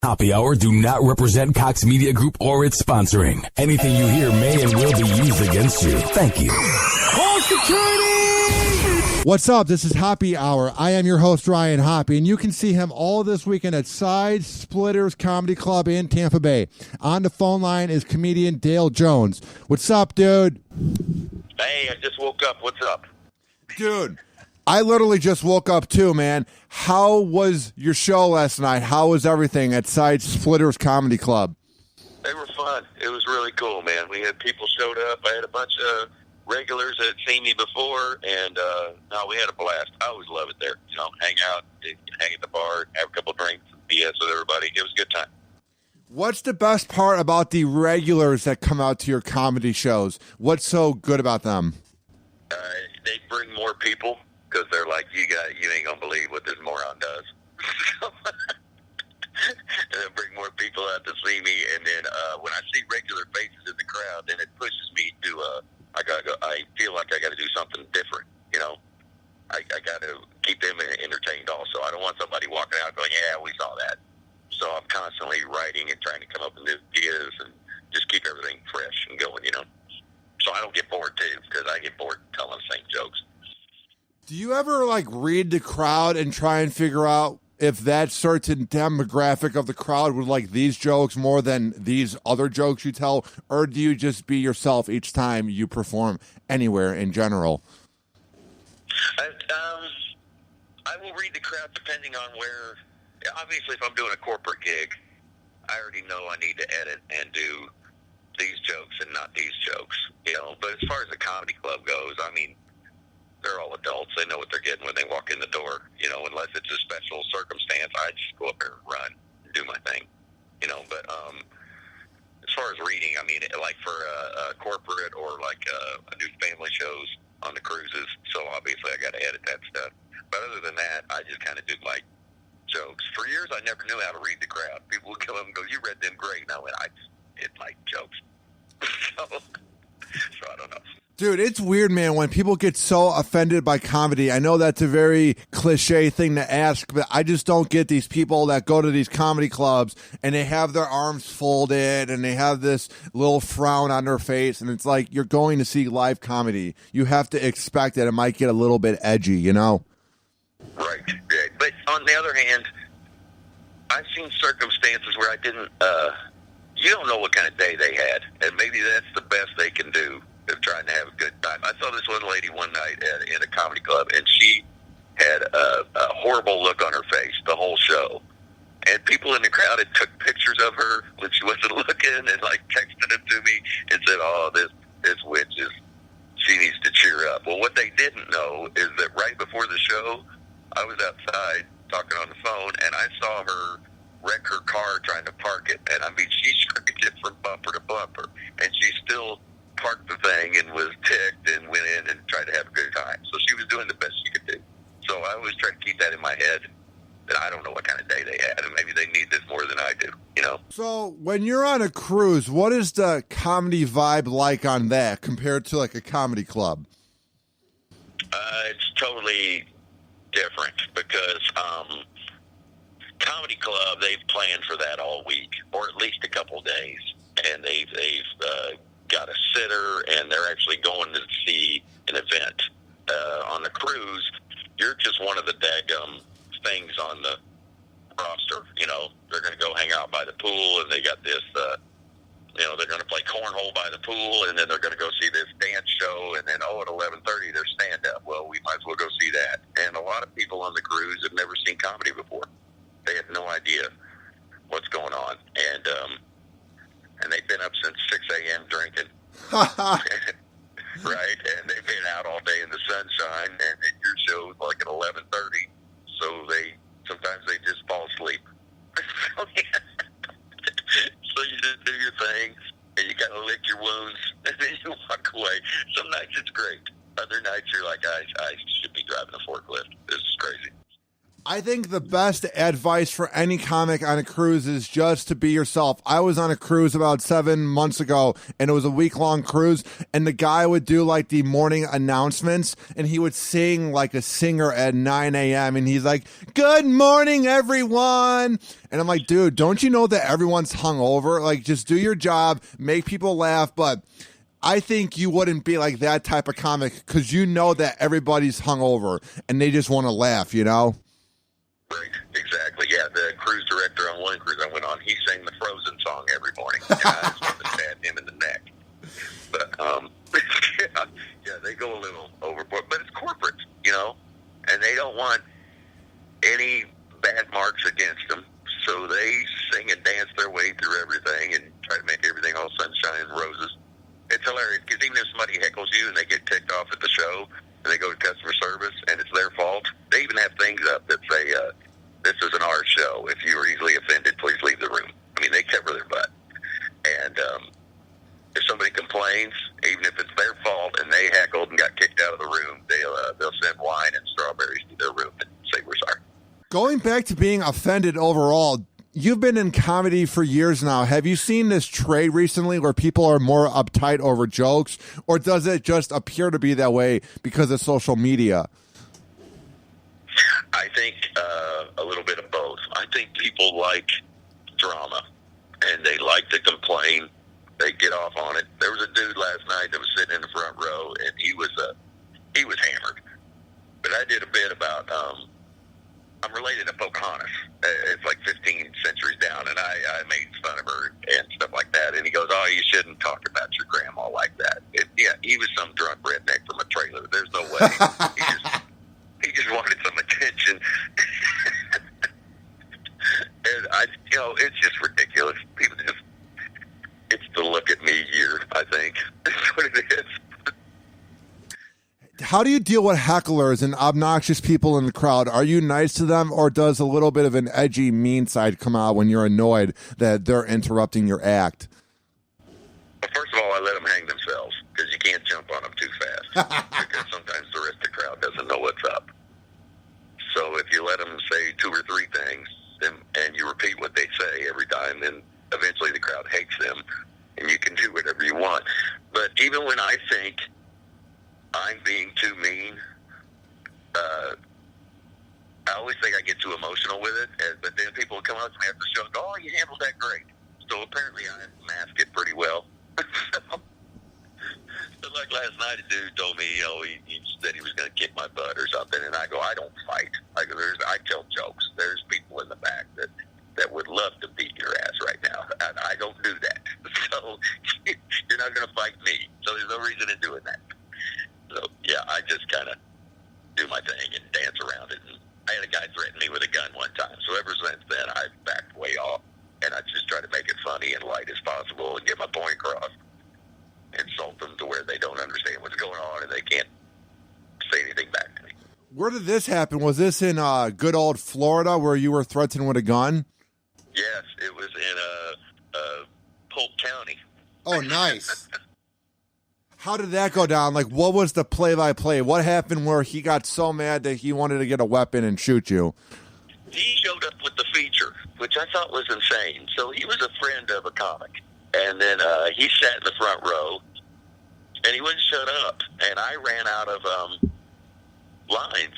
Hoppe Hour do not represent Cox Media Group or its sponsoring. Anything you hear may and will be used against you. Thank you. All security! What's up? This is Hoppe Hour. I am your host, Ryan Hoppe, and you can see him all this weekend at Side Splitters Comedy Club in Tampa Bay. On the phone line is comedian Dale Jones. What's up, dude? Hey, I just woke up. What's up? Dude, I literally just woke up too, man. How was your show last night? How was everything at Side Splitters Comedy Club? They were fun. It was really cool, man. We had people showed up. I had a bunch of regulars that had seen me before, and no, we had a blast. I always love it there. You know, hang out, hang at the bar, have a couple drinks, BS with everybody. It was a good time. What's the best part about the regulars that come out to your comedy shows? What's so good about them? They bring more people because they're like, you ain't gonna believe what this moron does. And they'll bring more people out to see me, and then when I see regular faces in the crowd, then it pushes me to I feel like I got to do something different. You know, I got to keep them entertained. Also, I don't want somebody walking out going, "Yeah, we saw that." So I'm constantly writing and trying to come up with new ideas and just keep everything fresh and going. You know, so I don't get bored too, because I get bored telling the same jokes. Do you ever read the crowd and try and figure out if that certain demographic of the crowd would like these jokes more than these other jokes you tell, or do you just be yourself each time you perform anywhere in general? I will read the crowd depending on where. Obviously, if I'm doing a corporate gig, I already know I need to edit and do these jokes and not these jokes. You know, but as far as the comedy club goes, I mean, they're all adults. They know what they're getting when they walk in the door. You know, unless it's a special circumstance, I just go up there and run and do my thing. You know, but as far as reading, I mean, like for a corporate or like I do family shows on the cruises, so obviously I got to edit that stuff. But other than that, I just kind of do like jokes. For years, I never knew how to read the crowd. People would come up and go, "You read them great." And I went, "I just did like jokes." So I don't know. Dude, it's weird, man, when people get so offended by comedy. I know that's a very cliche thing to ask, but I just don't get these people that go to these comedy clubs and they have their arms folded and they have this little frown on their face, and it's like you're going to see live comedy. You have to expect that it might get a little bit edgy, you know? Right. But on the other hand, I've seen circumstances where I didn't, you don't know what kind of day they had, and maybe that's the best they can do. Of trying to have a good time. I saw this one lady one night in a comedy club, and she had a horrible look on her face the whole show. And people in the crowd had took pictures of her when she wasn't looking and texted them to me and said, "Oh, this witch she needs to cheer up." Well, what they didn't know is that right before the show, I was outside talking on the phone, and I saw her wreck her car trying to park it. And I mean, she scraped it from bumper to bumper, and she still parked the thing and was ticked and went in and tried to have a good time. So she was doing the best she could do. So I always try to keep that in my head, that I don't know what kind of day they had, and maybe they need this more than I do, you know? So when you're on a cruise, what is the comedy vibe like on that compared to like a comedy club? It's totally different because comedy club, they've planned for that all week, or at least a couple days, and they've got a sitter, and they're actually going to see an event. On the cruise, you're just one of the daggum things on the roster. You know, they're going to go hang out by the pool, and they got this, they're going to play cornhole by the pool, and then they're going to go see this dance show, and then, at 11:30, there's stand-up. Well, we might as well go see that. And a lot of people on the cruise have never seen comedy before. They have no idea what's going on. And they've been up since 6 a.m. drinking. Right? And they've been out all day in the sunshine, and your show's like at 11:30, so sometimes they just fall asleep. So you just do your thing, and you kind of lick your wounds, and then you walk away. Some nights it's great. Other nights you're like, I should be driving a forklift. This is crazy. I think the best advice for any comic on a cruise is just to be yourself. I was on a cruise about 7 months ago, and it was a week-long cruise, and the guy would do like the morning announcements, and he would sing like a singer at 9 a.m., and he's like, "Good morning, everyone." And I'm like, dude, don't you know that everyone's hungover? Like, just do your job, make people laugh, but I think you wouldn't be like that type of comic because you know that everybody's hungover, and they just want to laugh, you know? Right, exactly. Yeah, the cruise director on one cruise I went on, he sang the Frozen song every morning. And I just wanted to stab him in the neck. But, yeah, they go a little overboard. But it's corporate, you know, and they don't want any bad marks against them. So they sing and dance their way through everything and try to make everything all sunshine and roses. It's hilarious because even if somebody heckles you and they get ticked off at the show, and they go to customer service, and it's their fault. They even have things up that say, this isn't our show. If you are easily offended, please leave the room. I mean, they cover their butt. And if somebody complains, even if it's their fault and they heckled and got kicked out of the room, they'll send wine and strawberries to their room and say, we're sorry. Going back to being offended overall, you've been in comedy for years now. Have you seen this trade recently where people are more uptight over jokes, or does it just appear to be that way because of social media? I think a little bit of both. I think people like drama, and they like to complain. They get off on it. There was a dude last night that was sitting in the front row, and he was hammered. But I did a bit about I'm related to Pocahontas. It's like 15 centuries down, and I made fun of her and stuff like that. And he goes, "Oh, you shouldn't talk about your grandma like that." Yeah, he was some drunk redneck from a trailer. There's no way. He just wanted some attention. And it's just ridiculous. People it's the look at me year, I think. That's what it is. How do you deal with hecklers and obnoxious people in the crowd? Are you nice to them, or does a little bit of an edgy, mean side come out when you're annoyed that they're interrupting your act? Well, first of all, I let them hang themselves because you can't jump on them too fast because sometimes the rest of the crowd doesn't know what's up. So if you let them say 2 or 3 things and you repeat what they say every time, then eventually the crowd hates them and you can do whatever you want. But even when I think I'm being too mean, I always think I get too emotional with it, but then people will come up to me after the show and go, "Oh, you handled that great." So apparently I masked it pretty well. But like last night, a dude told me, he said he was going to kick my butt or something, and I go, "I don't fight. I tell jokes. There's people in the back that would love to beat your ass right now. I don't do that. So you're not going to fight me. So there's no reason in doing that." So, yeah, I just kind of do my thing and dance around it. And I had a guy threaten me with a gun one time. So ever since then, I've backed way off. And I just try to make it funny and light as possible and get my point across. Insult them to where they don't understand what's going on and they can't say anything back to me. Where did this happen? Was this in good old Florida where you were threatened with a gun? Yes, it was in Polk County. Oh, nice. How did that go down? Like, what was the play-by-play? What happened where he got so mad that he wanted to get a weapon and shoot you? He showed up with the feature, which I thought was insane. So he was a friend of a comic. And then he sat in the front row, and he wouldn't shut up. And I ran out of lines.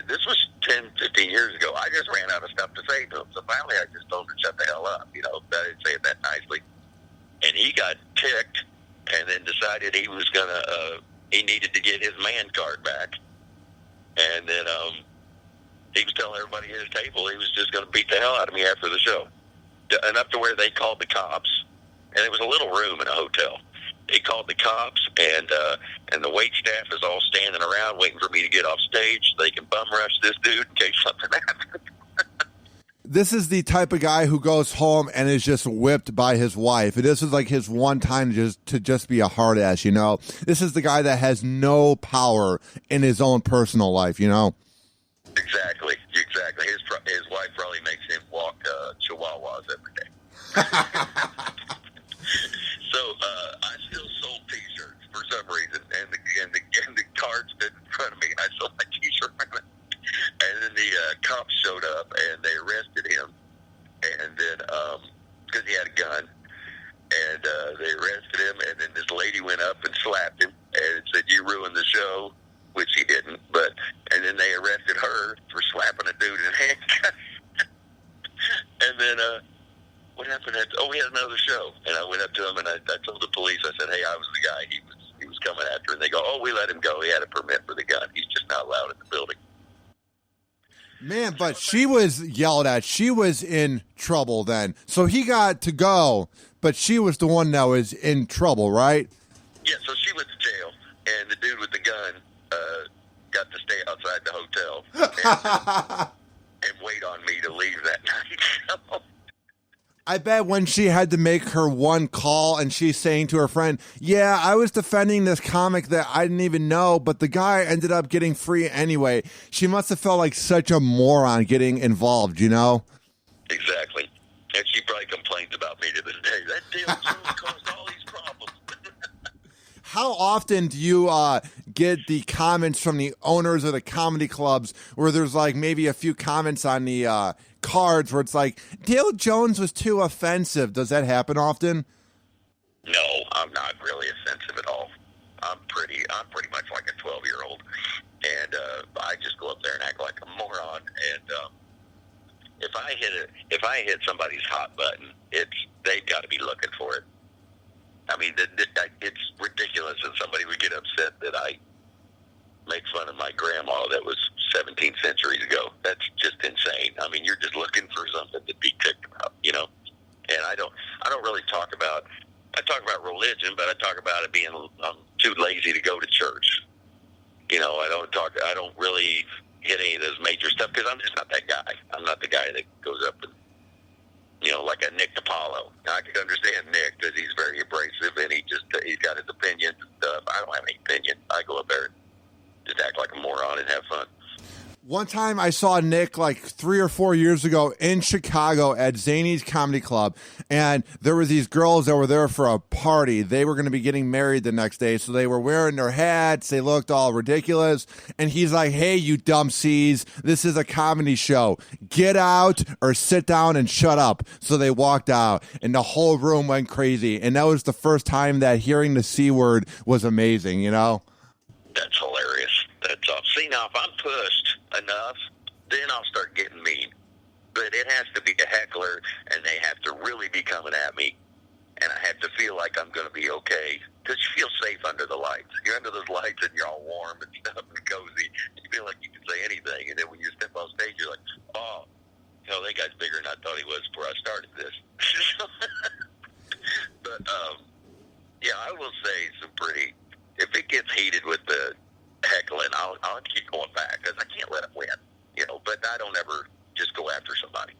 This was 10, 15 years ago. I just ran out of stuff to say to him. So finally I just told him to shut the hell up. I didn't say it that nicely. And he got ticked. And then decided he was he needed to get his man card back. And then he was telling everybody at his table he was just going to beat the hell out of me after the show. Enough to where they called the cops. And it was a little room in a hotel. They called the cops, and the wait staff is all standing around waiting for me to get off stage so they can bum rush this dude in case something happens. This is the type of guy who goes home and is just whipped by his wife. This is like his one time to just be a hard ass, This is the guy that has no power in his own personal life, Exactly. His wife probably makes him walk chihuahuas every day. So I still sold T-shirts for some reason, and the cards stood in front of me, and I sold my T-shirt. And then the cops showed because he had a gun. And they arrested him, and then this lady went up and slapped him and said, "You ruined the show," which he didn't. And then they arrested her for slapping a dude in handcuffs. And then what happened? We had another show, and I went up to him and I told the police. I said, "Hey, I was the guy he was coming after." And they go, "Oh, we let him go. He had a permit for the gun. He's just not allowed in the building." Man, but she was yelled at. She was in trouble then. So he got to go, but she was the one that was in trouble, right? Yeah, so she went to jail, and the dude with the gun got to stay outside the hotel and wait on me to leave that night. I bet when she had to make her one call and she's saying to her friend, "Yeah, I was defending this comic that I didn't even know, but the guy ended up getting free anyway." She must have felt like such a moron getting involved, you know? Exactly. And she probably complains about me to this day. That Dale Jones caused all these problems. How often do you get the comments from the owners of the comedy clubs where there's like maybe a few comments on the cards where it's like, "Dale Jones was too offensive"? Does that happen often? No, I'm not really offensive at all. I'm pretty much like a 12-year-old, and I just go up there and act like a moron. And if I hit somebody's hot button, they've got to be looking for it. I mean, it's ridiculous that somebody would get upset that I make fun of my grandma that was 17 centuries ago. That's just insane. I mean, you're just looking for something to be ticked about, you know. And I don't really talk about. I talk about religion, but I talk about it being I'm too lazy to go to church. You know, I don't really hit any of those major stuff because I'm just not that guy. I'm not the guy that goes up and, you know, like a Nick DiPaolo. I can understand Nick because he's very abrasive and he's got his opinions and stuff. I don't have any opinion. I go up there and just act like a moron and have fun. One time I saw Nick like 3 or 4 years ago in Chicago at Zany's Comedy Club, and there were these girls that were there for a party. They were going to be getting married the next day, so they were wearing their hats. They looked all ridiculous, and he's like, "Hey, you dumb C's, this is a comedy show. Get out or sit down and shut up." So they walked out, and the whole room went crazy, and that was the first time that hearing the C word was amazing, you know? That's hilarious. That's all. See, now, if I'm pushed enough, then I'll start getting mean. But it has to be a heckler, and they have to really be coming at me. And I have to feel like I'm going to be okay. Because you feel safe under the lights. You're under those lights, and you're all warm and stuff and cozy. You feel like you can say anything. And then when you step on stage, you're like, "Oh, hell, that guy's bigger than I thought he was before I started this." But, yeah, I will say some pretty... If it gets heated with the heckling, I'll keep going back because I can't let them win, you know. But I don't ever just go after somebody.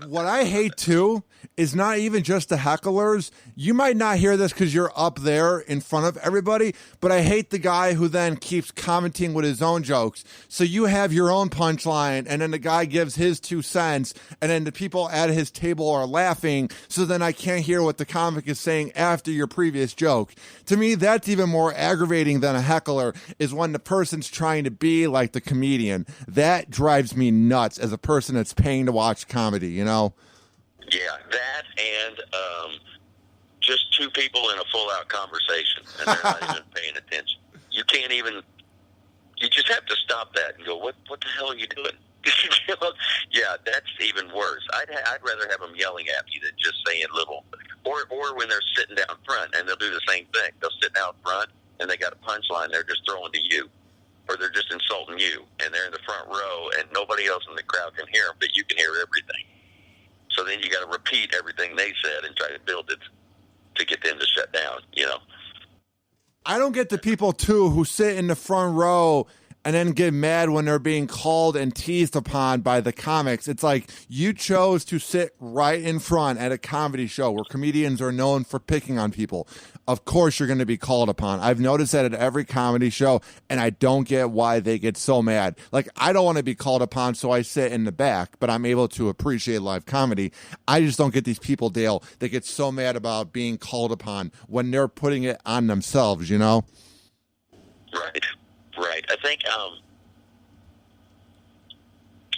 What I hate too is not even just the hecklers. You might not hear this because you're up there in front of everybody, but I hate the guy who then keeps commenting with his own jokes. So you have your own punchline, and then the guy gives his 2 cents, and then the people at his table are laughing, so then I can't hear what the comic is saying after your previous joke. To me, that's even more aggravating than a heckler, is when the person's trying to be like the comedian. That drives me nuts as a person that's paying to watch comedy, you know? Yeah, that and just 2 people in a full-out conversation, and they're not even paying attention. You can't even... You just have to stop that and go, what the hell are you doing? Yeah, that's even worse. I'd rather have them yelling at me than just saying little... Or when they're sitting down front, and they'll do the same thing. They'll sit down front, and they got a punchline they're just throwing to you. Or they're just insulting you, and they're in the front row, and nobody else in the crowd can hear them, but you can hear everything. So then you got to repeat everything they said and try to build it to get them to shut down, you know. I don't get the people, too, who sit in the front row and then get mad when they're being called and teased upon by the comics. It's like you chose to sit right in front at a comedy show where comedians are known for picking on people. Of course you're going to be called upon. I've noticed that at every comedy show, and I don't get why they get so mad. Like, I don't want to be called upon, so I sit in the back, but I'm able to appreciate live comedy. I just don't get these people, Dale, that get so mad about being called upon when they're putting it on themselves, you know? Right. I think, I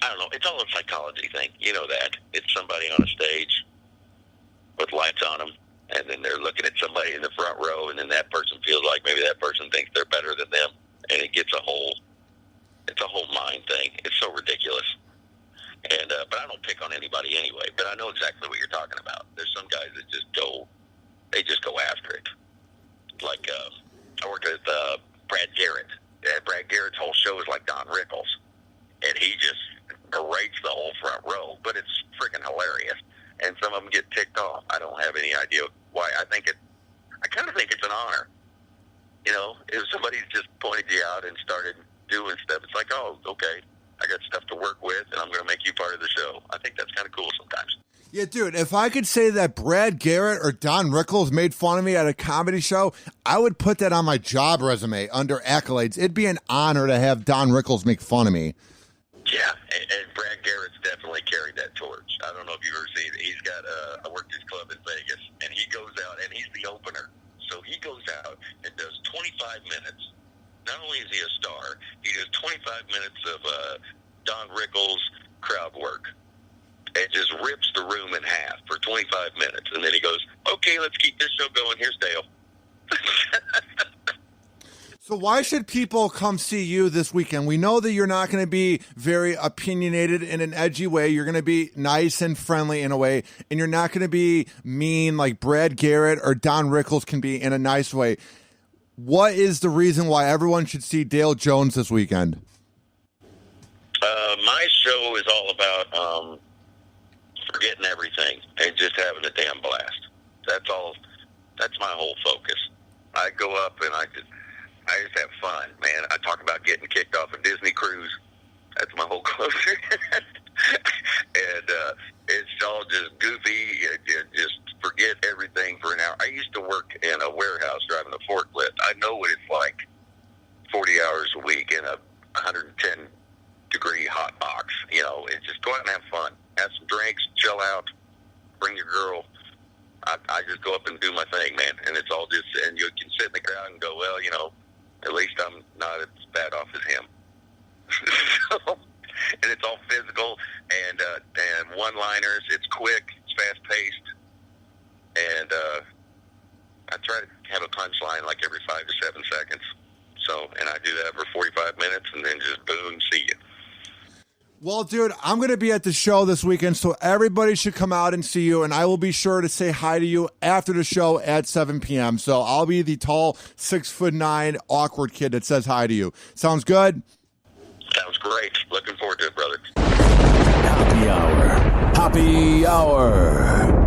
don't know, it's all a psychology thing. You know that. It's somebody on a stage, like maybe that person thinks they're better than them, and it's a whole mind thing. It's so ridiculous. And but I don't pick on anybody anyway. But I know exactly what you're talking about. There's some guys that just go after it. Like I worked with Brad Garrett. Brad Garrett's whole show is like Don Rickles, and he just berates the whole front row. But it's freaking hilarious. And some of them get ticked off. I don't have any idea why. I kind of think it's an honor. You know, if somebody's just pointed you out and started doing stuff, it's like, oh, okay, I got stuff to work with, and I'm going to make you part of the show. I think that's kind of cool sometimes. Yeah, dude, if I could say that Brad Garrett or Don Rickles made fun of me at a comedy show, I would put that on my job resume under accolades. It'd be an honor to have Don Rickles make fun of me. Yeah, and Brad Garrett's definitely carried that torch. I don't know if you've ever seen it. He's got I worked his club in Vegas, and he goes out, and he's the opener. So he goes out and does 25 minutes. Not only is he a star, he does 25 minutes of Don Rickles crowd work. It just rips the room in half for 25 minutes. And then he goes, okay, let's keep this show going. Here's Dale. So why should people come see you this weekend? We know that you're not going to be very opinionated in an edgy way. You're going to be nice and friendly in a way, and you're not going to be mean like Brad Garrett or Don Rickles can be in a nice way. What is the reason why everyone should see Dale Jones this weekend? My show is all about forgetting everything and just having a damn blast. That's all. That's my whole focus. I go up and I just have fun, man. I talk about getting kicked off a Disney cruise. That's my whole closure. And it's all just goofy. Just forget everything for an hour. I used to work in a warehouse driving a forklift. I know what it's like 40 hours a week in a 110-degree hot box. You know, it's just go out and have fun. Have some drinks, chill out, bring your girl. I just go up and do my thing, man. And it's all just, and you can sit in the crowd and go, well, you know, at least I'm not as bad off as him. So, and it's all physical and one-liners. It's quick. It's fast-paced. And I try to have a punchline like every 5 to 7 seconds. So, and I do that for 45 minutes and then just boom, see you. Well, dude, I'm going to be at the show this weekend, so everybody should come out and see you, and I will be sure to say hi to you after the show at 7 p.m. So I'll be the tall, 6'9", awkward kid that says hi to you. Sounds good? Sounds great. Looking forward to it, brother. Hoppe Hour. Hoppe Hour.